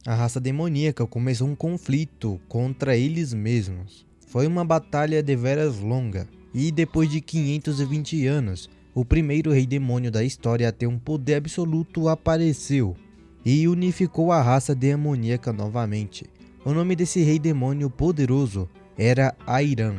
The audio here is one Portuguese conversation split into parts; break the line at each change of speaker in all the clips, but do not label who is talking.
A raça demoníaca começou um conflito contra eles mesmos. Foi uma batalha deveras longa, e depois de 520 anos, o primeiro rei demônio da história a ter um poder absoluto apareceu e unificou a raça demoníaca novamente. O nome desse rei demônio poderoso era Airan.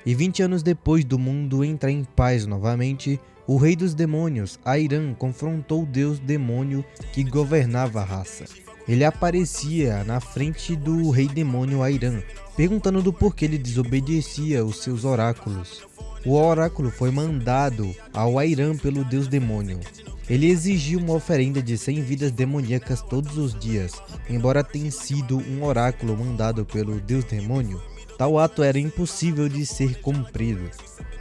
E 20 anos depois do mundo entrar em paz novamente, o rei dos demônios, Airan, confrontou o deus demônio que governava a raça. Ele aparecia na frente do rei demônio Airan, perguntando do porquê ele desobedecia os seus oráculos. O oráculo foi mandado ao Airan pelo deus demônio. Ele exigiu uma oferenda de 100 vidas demoníacas todos os dias, embora tenha sido um oráculo mandado pelo deus demônio. Tal ato era impossível de ser cumprido.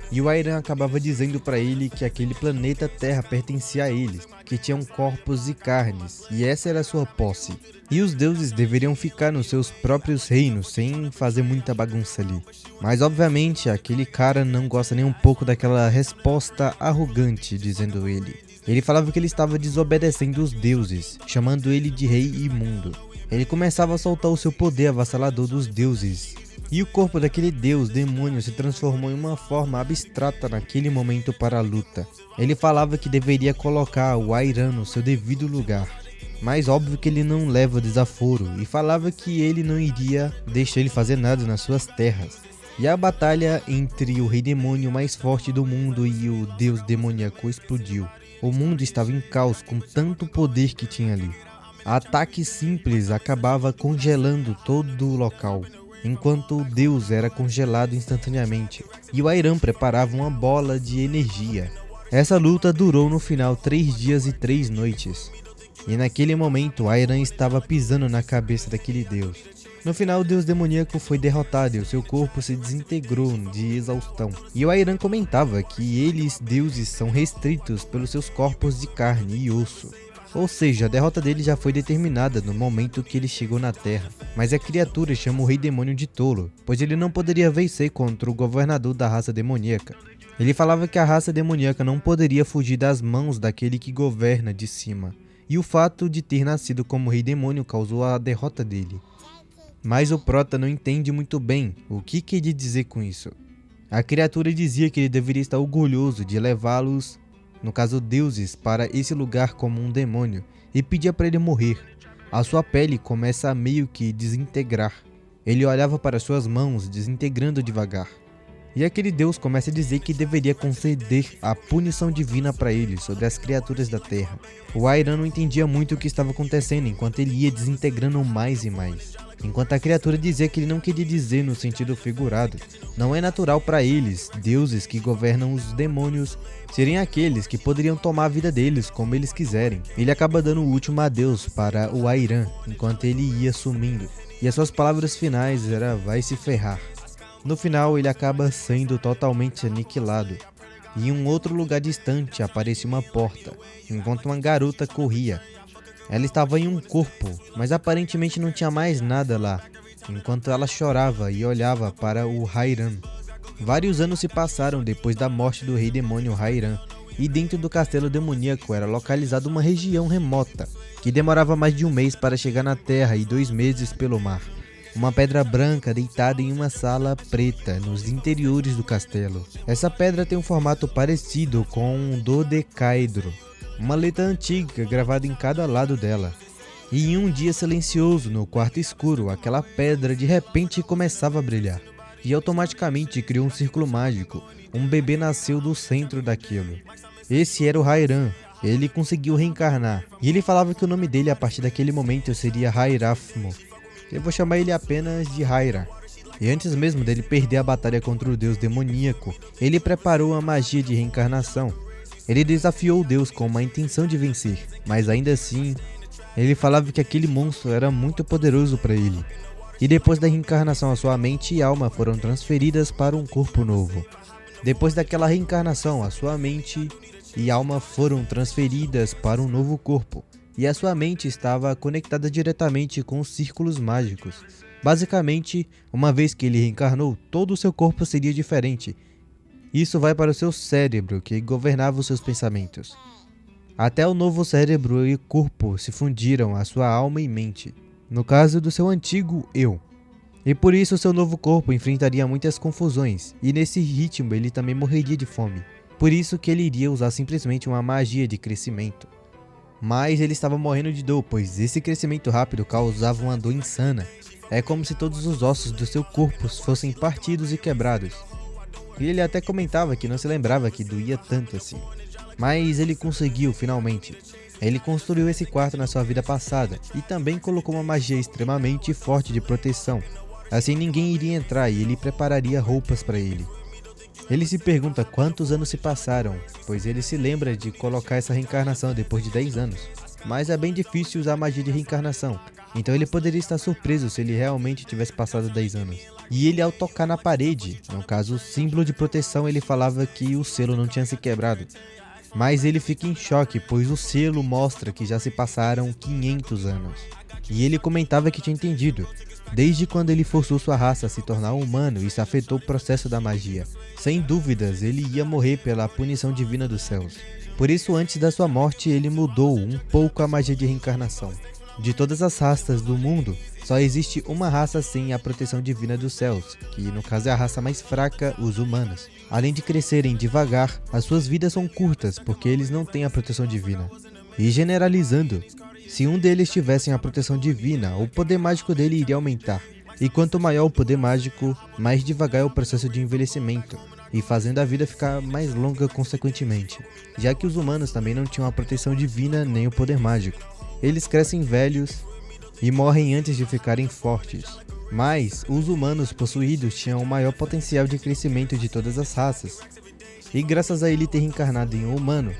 E o Airan acabava dizendo para ele que aquele planeta Terra pertencia a eles, que tinham corpos e carnes, e essa era a sua posse. E os deuses deveriam ficar nos seus próprios reinos, sem fazer muita bagunça ali. Mas obviamente aquele cara não gosta nem um pouco daquela resposta arrogante, dizendo ele. Ele falava que ele estava desobedecendo os deuses, chamando ele de rei imundo. Ele começava a soltar o seu poder avassalador dos deuses. E o corpo daquele deus demônio se transformou em uma forma abstrata naquele momento para a luta. Ele falava que deveria colocar o Airan no seu devido lugar, mas óbvio que ele não leva desaforo, e falava que ele não iria deixar ele fazer nada nas suas terras. E a batalha entre o rei demônio mais forte do mundo e o deus demoníaco explodiu. O mundo estava em caos com tanto poder que tinha ali. Ataque simples acabava congelando todo o local, enquanto o deus era congelado instantaneamente, e o Airan preparava uma bola de energia. Essa luta durou no final 3 dias e 3 noites, e naquele momento Airan estava pisando na cabeça daquele deus. No final, o deus demoníaco foi derrotado e o seu corpo se desintegrou de exaustão. E o Airan comentava que eles, deuses, são restritos pelos seus corpos de carne e osso. Ou seja, a derrota dele já foi determinada no momento que ele chegou na Terra. Mas a criatura chama o rei demônio de tolo, pois ele não poderia vencer contra o governador da raça demoníaca. Ele falava que a raça demoníaca não poderia fugir das mãos daquele que governa de cima. E o fato de ter nascido como rei demônio causou a derrota dele. Mas o prota não entende muito bem o que queria dizer com isso. A criatura dizia que ele deveria estar orgulhoso de levá-los, no caso deuses, para esse lugar como um demônio, e pedia para ele morrer. A sua pele começa a meio que desintegrar. Ele olhava para suas mãos, desintegrando devagar. E aquele deus começa a dizer que deveria conceder a punição divina para ele sobre as criaturas da terra. O Airan não entendia muito o que estava acontecendo enquanto ele ia desintegrando mais e mais. Enquanto a criatura dizia que ele não queria dizer no sentido figurado. Não é natural para eles, deuses que governam os demônios, serem aqueles que poderiam tomar a vida deles como eles quiserem. Ele acaba dando o último adeus para o Airan enquanto ele ia sumindo. E as suas palavras finais era "vai se ferrar". No final, ele acaba sendo totalmente aniquilado. E em um outro lugar distante aparece uma porta, enquanto uma garota corria. Ela estava em um corpo, mas aparentemente não tinha mais nada lá, enquanto ela chorava e olhava para o Airan. Vários anos se passaram depois da morte do rei demônio Airan, e dentro do castelo demoníaco era localizada uma região remota, que demorava mais de um mês para chegar na terra e 2 meses pelo mar. Uma pedra branca deitada em uma sala preta nos interiores do castelo. Essa pedra tem um formato parecido com um dodecaedro, uma letra antiga gravada em cada lado dela. E em um dia silencioso no quarto escuro, aquela pedra de repente começava a brilhar, e automaticamente criou um círculo mágico. Um bebê nasceu do centro daquilo. Esse era o Airan. Ele conseguiu reencarnar, e ele falava que o nome dele a partir daquele momento seria Hairafmo. Eu vou chamar ele apenas de Haira. E antes mesmo dele perder a batalha contra o deus demoníaco, ele preparou a magia de reencarnação. Ele desafiou o deus com uma intenção de vencer, mas ainda assim, ele falava que aquele monstro era muito poderoso para ele. E depois da reencarnação, a sua mente e alma foram transferidas para um corpo novo. Depois daquela reencarnação, a sua mente e alma foram transferidas para um novo corpo. E a sua mente estava conectada diretamente com os círculos mágicos. Basicamente, uma vez que ele reencarnou, todo o seu corpo seria diferente. Isso vai para o seu cérebro, que governava os seus pensamentos. Até o novo cérebro e corpo se fundiram, a sua alma e mente. no caso do seu antigo eu. E por isso seu novo corpo enfrentaria muitas confusões, e nesse ritmo ele também morreria de fome. Por isso que ele iria usar simplesmente uma magia de crescimento. Mas ele estava morrendo de dor, pois esse crescimento rápido causava uma dor insana. É como se todos os ossos do seu corpo fossem partidos e quebrados. E ele até comentava que não se lembrava que doía tanto assim. Mas ele conseguiu finalmente. Ele construiu esse quarto na sua vida passada e também colocou uma magia extremamente forte de proteção. Assim ninguém iria entrar e ele prepararia roupas para ele. Ele se pergunta quantos anos se passaram, pois ele se lembra de colocar essa reencarnação depois de 10 anos. Mas é bem difícil usar magia de reencarnação, então ele poderia estar surpreso se ele realmente tivesse passado 10 anos. E ele, ao tocar na parede, no caso o símbolo de proteção, ele falava que o selo não tinha se quebrado. Mas ele fica em choque, pois o selo mostra que já se passaram 500 anos. E ele comentava que tinha entendido. Desde quando ele forçou sua raça a se tornar humano, isso afetou o processo da magia. Sem dúvidas, ele ia morrer pela punição divina dos céus. Por isso, antes da sua morte, ele mudou um pouco a magia de reencarnação. De todas as raças do mundo, só existe uma raça sem a proteção divina dos céus, que no caso é a raça mais fraca, os humanos. Além de crescerem devagar, as suas vidas são curtas, porque eles não têm a proteção divina. E generalizando, se um deles tivesse a proteção divina, o poder mágico dele iria aumentar. E quanto maior o poder mágico, mais devagar é o processo de envelhecimento, e fazendo a vida ficar mais longa consequentemente, já que os humanos também não tinham a proteção divina nem o poder mágico. Eles crescem velhos e morrem antes de ficarem fortes. Mas os humanos possuídos tinham o maior potencial de crescimento de todas as raças. E graças a ele ter reencarnado em um humano,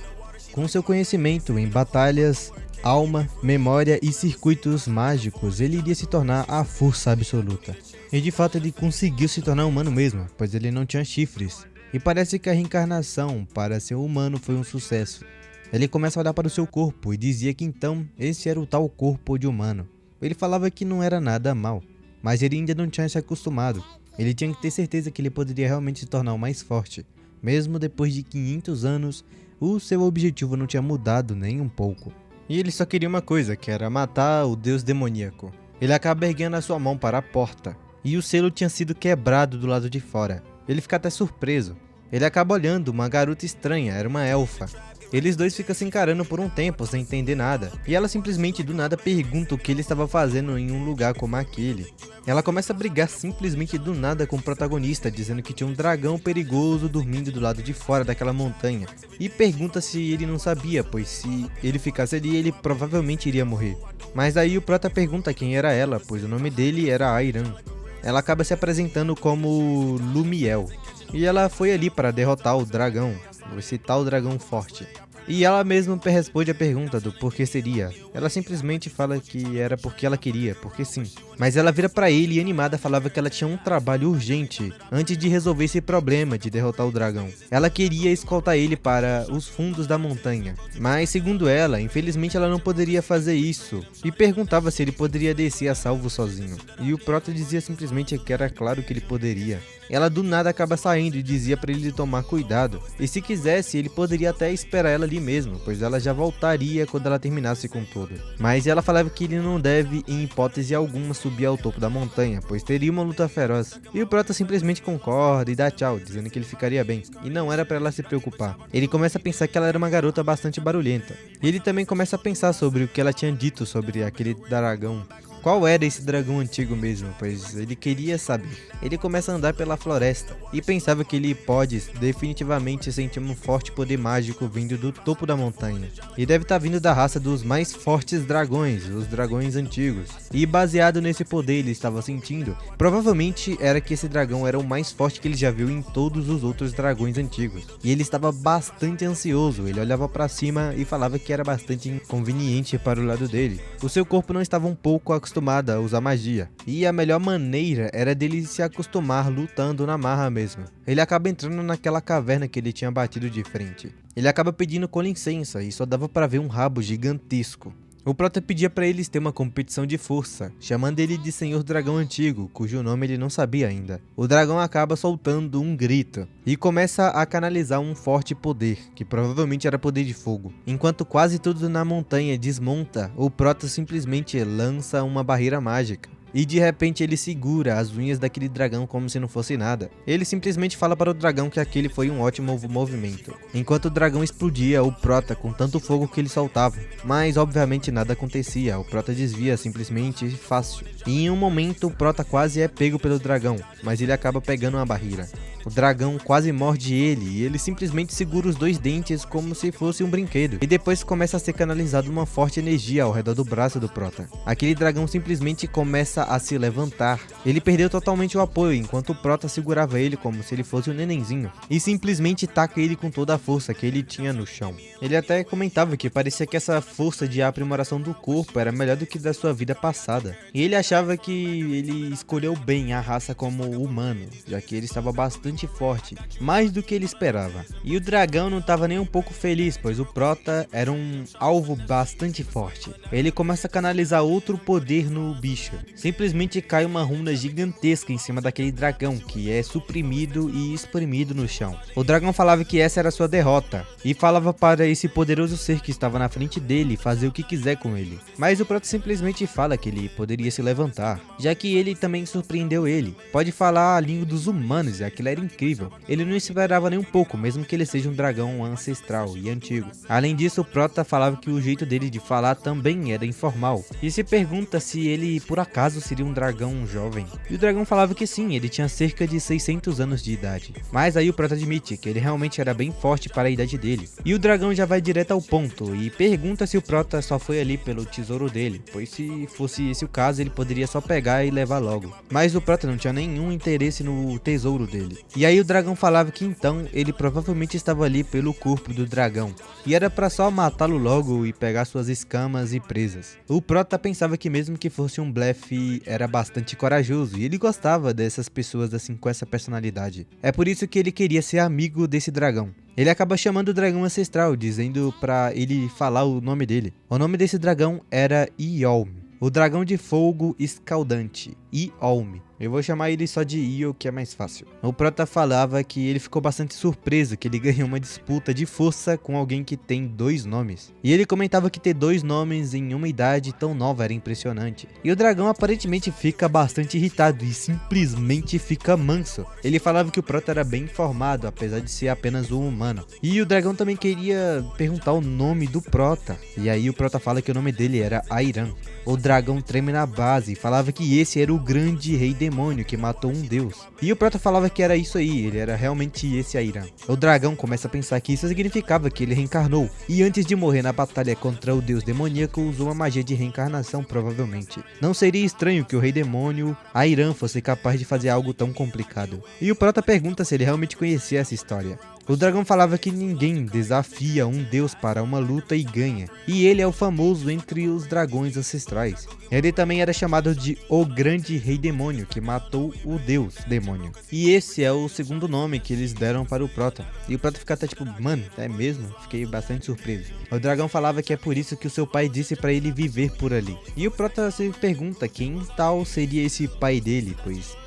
com seu conhecimento em batalhas, alma, memória e circuitos mágicos, ele iria se tornar a força absoluta. E de fato ele conseguiu se tornar humano mesmo, pois ele não tinha chifres. E parece que a reencarnação para ser humano foi um sucesso. Ele começa a olhar para o seu corpo e dizia que então esse era o tal corpo de humano. Ele falava que não era nada mal, mas ele ainda não tinha se acostumado. Ele tinha que ter certeza que ele poderia realmente se tornar o mais forte. Mesmo depois de 500 anos, o seu objetivo não tinha mudado nem um pouco. E ele só queria uma coisa, que era matar o deus demoníaco. Ele acaba erguendo a sua mão para a porta, e o selo tinha sido quebrado do lado de fora. Ele fica até surpreso. Ele acaba olhando uma garota estranha, era uma elfa. Eles dois ficam se encarando por um tempo sem entender nada, e ela simplesmente do nada pergunta o que ele estava fazendo em um lugar como aquele. Ela começa a brigar simplesmente do nada com o protagonista, dizendo que tinha um dragão perigoso dormindo do lado de fora daquela montanha, e pergunta se ele não sabia, pois se ele ficasse ali ele provavelmente iria morrer. Mas aí o prota pergunta quem era ela, pois o nome dele era Airan. Ela acaba se apresentando como Lumiel, e ela foi ali para derrotar o dragão, esse tal dragão forte. E ela mesma responde a pergunta do porquê seria. Ela simplesmente fala que era porque ela queria, porque sim. Mas ela vira pra ele e animada falava que ela tinha um trabalho urgente antes de resolver esse problema de derrotar o dragão. Ela queria escoltar ele para os fundos da montanha, mas segundo ela, infelizmente ela não poderia fazer isso, e perguntava se ele poderia descer a salvo sozinho. E o prota dizia simplesmente que era claro que ele poderia. Ela do nada acaba saindo e dizia para ele tomar cuidado, e se quisesse ele poderia até esperar ela ali mesmo, pois ela já voltaria quando ela terminasse com tudo. Mas ela falava que ele não deve em hipótese alguma subir ao topo da montanha, pois teria uma luta feroz. E o prota simplesmente concorda e dá tchau, dizendo que ele ficaria bem, e não era para ela se preocupar. Ele começa a pensar que ela era uma garota bastante barulhenta, e ele também começa a pensar sobre o que ela tinha dito sobre aquele dragão. Qual era esse dragão antigo mesmo, pois ele queria saber. Ele começa a andar pela floresta e pensava que ele pode definitivamente sentir um forte poder mágico vindo do topo da montanha. E deve estar vindo da raça dos mais fortes dragões, os dragões antigos. E baseado nesse poder ele estava sentindo, provavelmente era que esse dragão era o mais forte que ele já viu em todos os outros dragões antigos. E ele estava bastante ansioso, ele olhava para cima e falava que era bastante inconveniente para o lado dele. O seu corpo não estava um pouco acostumada a usar magia, e a melhor maneira era dele se acostumar lutando na marra mesmo. Ele acaba entrando naquela caverna que ele tinha batido de frente. Ele acaba pedindo com licença e só dava para ver um rabo gigantesco. O Prota pedia para eles ter uma competição de força, chamando ele de Senhor Dragão Antigo, cujo nome ele não sabia ainda. O dragão acaba soltando um grito e começa a canalizar um forte poder, que provavelmente era poder de fogo. Enquanto quase tudo na montanha desmonta, o Prota simplesmente lança uma barreira mágica. E de repente ele segura as unhas daquele dragão como se não fosse nada. Ele simplesmente fala para o dragão que aquele foi um ótimo movimento. Enquanto o dragão explodia o Prota com tanto fogo que ele soltava. Mas obviamente nada acontecia, o Prota desvia simplesmente fácil. E em um momento o Prota quase é pego pelo dragão, mas ele acaba pegando uma barreira. O dragão quase morde ele e ele simplesmente segura os dois dentes como se fosse um brinquedo. E depois começa a ser canalizada uma forte energia ao redor do braço do Prota. Aquele dragão simplesmente começa a se levantar. Ele perdeu totalmente o apoio enquanto o Prota segurava ele como se ele fosse um nenenzinho. E simplesmente taca ele com toda a força que ele tinha no chão. Ele até comentava que parecia que essa força de aprimoração do corpo era melhor do que da sua vida passada. E ele achava que ele escolheu bem a raça como humano, já que ele estava bastante forte, mais do que ele esperava. E o dragão não estava nem um pouco feliz, pois o Prota era um alvo bastante forte. Ele começa a canalizar outro poder no bicho. Simplesmente cai uma runa gigantesca em cima daquele dragão, que é suprimido e espremido no chão. O dragão falava que essa era a sua derrota, e falava para esse poderoso ser que estava na frente dele fazer o que quiser com ele. Mas o Prota simplesmente fala que ele poderia se levantar, já que ele também surpreendeu ele. Pode falar a língua dos humanos e aquilo era incrível. Ele não esperava nem um pouco, mesmo que ele seja um dragão ancestral e antigo. Além disso, o Prota falava que o jeito dele de falar também era informal. E se pergunta se ele por acaso seria um dragão jovem. E o dragão falava que sim, ele tinha cerca de 600 anos de idade. Mas aí o Prota admite que ele realmente era bem forte para a idade dele. E o dragão já vai direto ao ponto e pergunta se o Prota só foi ali pelo tesouro dele, pois se fosse esse o caso ele poderia só pegar e levar logo. Mas o Prota não tinha nenhum interesse no tesouro dele. E aí o dragão falava que então ele provavelmente estava ali pelo corpo do dragão, e era pra só matá-lo logo e pegar suas escamas e presas. O Prota pensava que mesmo que fosse um blefe, era bastante corajoso, e ele gostava dessas pessoas assim com essa personalidade. É por isso que ele queria ser amigo desse dragão. Ele acaba chamando o dragão ancestral, dizendo pra ele falar o nome dele. O nome desse dragão era Iolm, o dragão de fogo escaldante, Iolm. Eu vou chamar ele só de Io, que é mais fácil. O Prota falava que ele ficou bastante surpreso que ele ganhou uma disputa de força com alguém que tem 2 nomes. E ele comentava que ter 2 nomes em uma idade tão nova era impressionante. E o dragão aparentemente fica bastante irritado e simplesmente fica manso. Ele falava que o Prota era bem informado, apesar de ser apenas um humano. E o dragão também queria perguntar o nome do Prota. E aí o Prota fala que o nome dele era Airan. O dragão treme na base e falava que esse era o grande rei demônio que matou um deus. E o Prota falava que era isso aí, ele era realmente esse Airan. O dragão começa a pensar que isso significava que ele reencarnou, e antes de morrer na batalha contra o deus demoníaco usou uma magia de reencarnação provavelmente. Não seria estranho que o rei demônio Airan fosse capaz de fazer algo tão complicado. E o Prota pergunta se ele realmente conhecia essa história. O dragão falava que ninguém desafia um deus para uma luta e ganha, e ele é o famoso entre os dragões ancestrais. Ele também era chamado de o grande rei demônio que matou o deus demônio. E esse é o segundo nome que eles deram para o Prota. E o Prota fica até tipo, mano, é mesmo? Fiquei bastante surpreso. O dragão falava que é por isso que o seu pai disse para ele viver por ali. E o Prota se pergunta quem tal seria esse pai dele,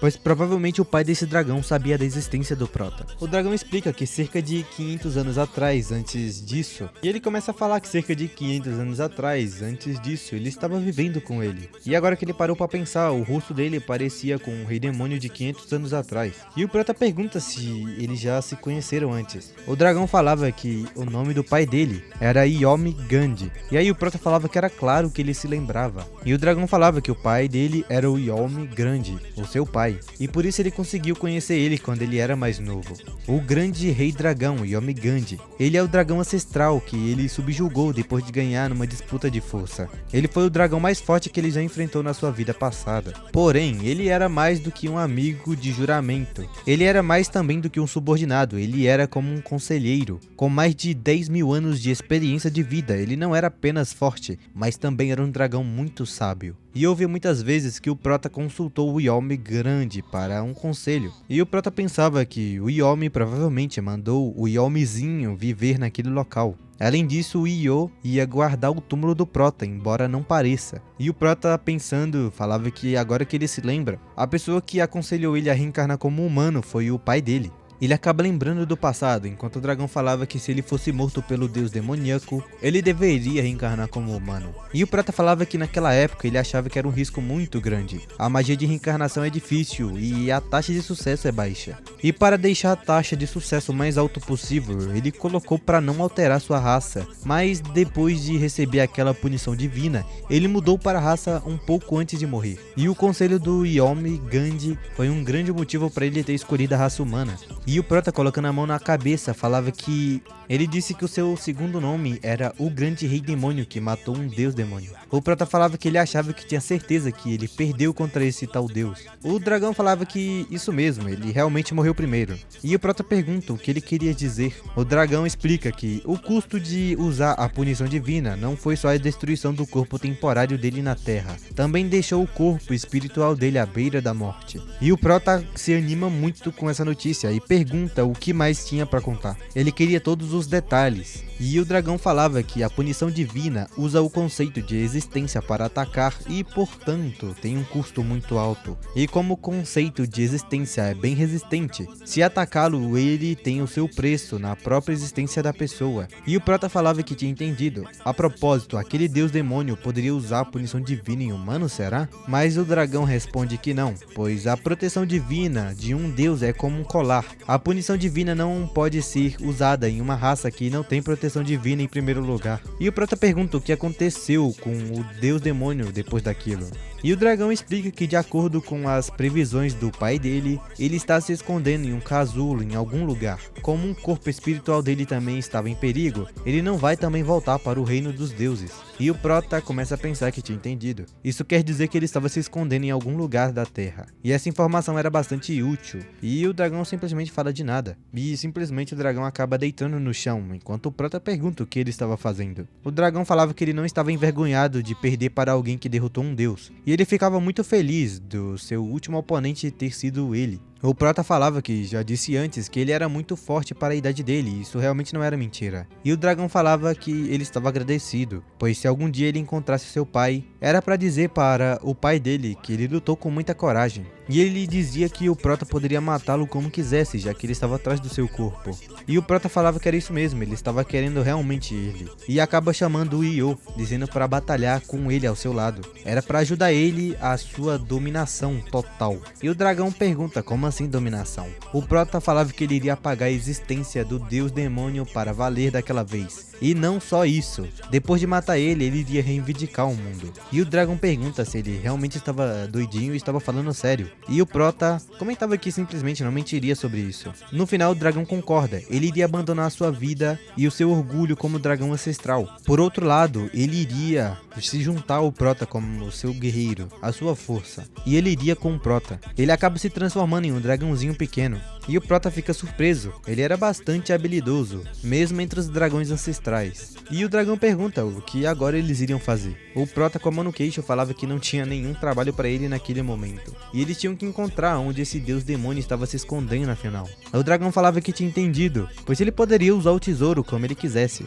pois provavelmente o pai desse dragão sabia da existência do Prota. O dragão explica que cerca de 500 anos atrás, antes disso, e ele começa a falar que cerca de 500 anos atrás, antes disso, ele estava vivendo com ele. E agora que ele parou para pensar, o rosto dele parecia com o rei demônio de 500 anos atrás. E o Prota pergunta se eles já se conheceram antes. O dragão falava que o nome do pai dele era Iomi Gandhi. E aí o Prota falava que era claro que ele se lembrava. E o dragão falava que o pai dele era o Iomi Grande, o seu pai. E por isso ele conseguiu conhecer ele quando ele era mais novo. O grande rei dragão, Iomi Gandhi. Ele é o dragão ancestral que ele subjugou depois de ganhar numa disputa de força. Ele foi o dragão mais forte que ele já enfrentou na sua vida passada. Porém, ele era mais do que um amigo de juramento. Ele era mais também do que um subordinado. Ele era como um conselheiro. Com mais de 10 mil anos de experiência de vida, ele não era apenas forte, mas também era um dragão muito sábio. E houve muitas vezes que o Prota consultou o Iomi Grande para um conselho. E o Prota pensava que o Iomi provavelmente mandou o Iomizinho viver naquele local. Além disso, o Io ia guardar o túmulo do Prota, embora não pareça. E o Prota, pensando, falava que agora que ele se lembra, a pessoa que aconselhou ele a reencarnar como humano foi o pai dele. Ele acaba lembrando do passado, enquanto o dragão falava que se ele fosse morto pelo deus demoníaco, ele deveria reencarnar como humano. E o Prota falava que naquela época ele achava que era um risco muito grande. A magia de reencarnação é difícil e a taxa de sucesso é baixa. E para deixar a taxa de sucesso o mais alto possível, ele colocou para não alterar sua raça. Mas depois de receber aquela punição divina, ele mudou para a raça um pouco antes de morrer. E o conselho do Yomi Gandhi foi um grande motivo para ele ter escolhido a raça humana. E o Prota, colocando a mão na cabeça, falava que ele disse que o seu segundo nome era o grande rei demônio que matou um deus demônio. O Prota falava que ele achava que tinha certeza que ele perdeu contra esse tal deus. O dragão falava que isso mesmo, ele realmente morreu primeiro. E o Prota pergunta o que ele queria dizer. O dragão explica que o custo de usar a punição divina não foi só a destruição do corpo temporário dele na Terra, também deixou o corpo espiritual dele à beira da morte. E o Prota se anima muito com essa notícia e pergunta o que mais tinha para contar. Ele queria todos os detalhes. E o dragão falava que a punição divina usa o conceito de existência para atacar e, portanto, tem um custo muito alto. E como o conceito de existência é bem resistente, se atacá-lo ele tem o seu preço na própria existência da pessoa. E o Prota falava que tinha entendido. A propósito, aquele deus demônio poderia usar a punição divina em humano, será? Mas o dragão responde que não, pois a proteção divina de um deus é como um colar. A punição divina não pode ser usada em uma raça que não tem proteção divina em primeiro lugar. E o Prota pergunta o que aconteceu com o deus demônio depois daquilo. E o dragão explica que, de acordo com as previsões do pai dele, ele está se escondendo em um casulo em algum lugar. Como o corpo espiritual dele também estava em perigo, ele não vai também voltar para o reino dos deuses. E o Prota começa a pensar que tinha entendido. Isso quer dizer que ele estava se escondendo em algum lugar da Terra. E essa informação era bastante útil. E o dragão simplesmente fala de nada. E simplesmente o dragão acaba deitando no chão, enquanto o Prota pergunta o que ele estava fazendo. O dragão falava que ele não estava envergonhado de perder para alguém que derrotou um deus. E ele ficava muito feliz do seu último oponente ter sido ele. O Prota falava que já disse antes que ele era muito forte para a idade dele, e isso realmente não era mentira. E o dragão falava que ele estava agradecido, pois se algum dia ele encontrasse seu pai, era para dizer para o pai dele que ele lutou com muita coragem. E ele dizia que o Prota poderia matá-lo como quisesse, já que ele estava atrás do seu corpo. E o Prota falava que era isso mesmo, ele estava querendo realmente ele. E acaba chamando o Io, dizendo para batalhar com ele ao seu lado. Era para ajudar ele a sua dominação total. E o dragão pergunta como assim dominação. O Prota falava que ele iria apagar a existência do deus demônio para valer daquela vez. E não só isso, depois de matar ele, ele iria reivindicar o mundo. E o dragão pergunta se ele realmente estava doidinho e estava falando sério. E o Prota comentava que simplesmente não mentiria sobre isso. No final, o dragão concorda, ele iria abandonar sua vida e o seu orgulho como dragão ancestral. Por outro lado, ele iria se juntar ao Prota como seu guerreiro, a sua força. E ele iria com o Prota. Ele acaba se transformando em um dragãozinho pequeno. E o Prota fica surpreso, ele era bastante habilidoso, mesmo entre os dragões ancestrais. E o dragão pergunta o que agora eles iriam fazer. O Prota, com a mão no queixo, falava que não tinha nenhum trabalho para ele naquele momento. E eles tinham que encontrar onde esse deus demônio estava se escondendo afinal. O dragão falava que tinha entendido, pois ele poderia usar o tesouro como ele quisesse.